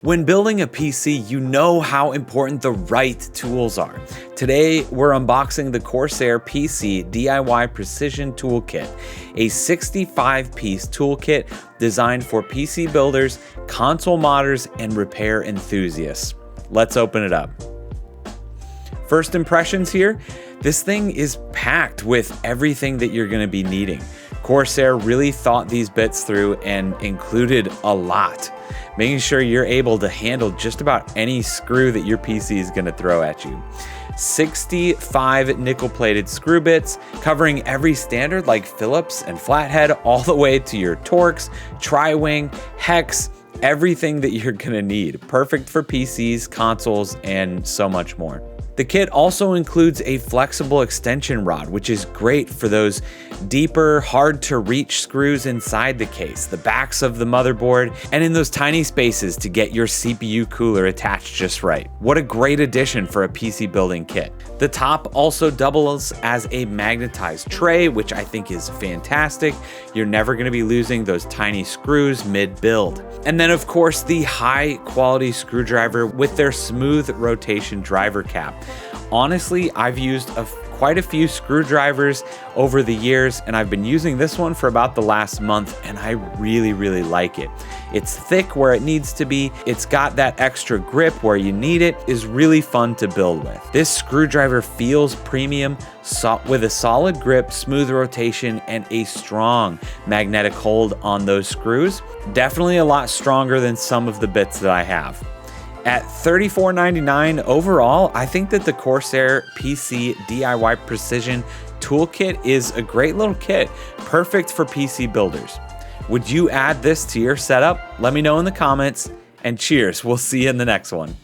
When building a PC, you know how important the right tools are. Today, we're unboxing the Corsair PC DIY Precision Toolkit, a 65-piece toolkit designed for PC builders, console modders, and repair enthusiasts. Let's open it up. First impressions here, this thing is packed with everything that you're going to be needing. Corsair really thought these bits through and included a lot, making sure you're able to handle just about any screw that your PC is going to throw at you. 65 nickel-plated screw bits covering every standard like Phillips and flathead all the way to your Torx, tri-wing, hex, everything that you're going to need. Perfect for PCs, consoles, and so much more. The kit also includes a flexible extension rod, which is great for those deeper, hard to reach screws inside the case, the backs of the motherboard, and in those tiny spaces to get your CPU cooler attached just right. What a great addition for a PC building kit. The top also doubles as a magnetized tray, which I think is fantastic. You're never going to be losing those tiny screws mid-build. And then of course the high quality screwdriver with their smooth rotation driver cap. Honestly, I've used quite a few screwdrivers over the years, and I've been using this one for about the last month, and I really like it. It's thick where it needs to be, it's got that extra grip where you need it, is really fun to build with. This screwdriver feels premium, with a solid grip, smooth rotation, and a strong magnetic hold on those screws. Definitely a lot stronger than some of the bits that I have. At $34.99 overall, I think that the Corsair PC DIY Precision Toolkit is a great little kit, perfect for PC builders. Would you add this to your setup? Let me know in the comments, and cheers, we'll see you in the next one.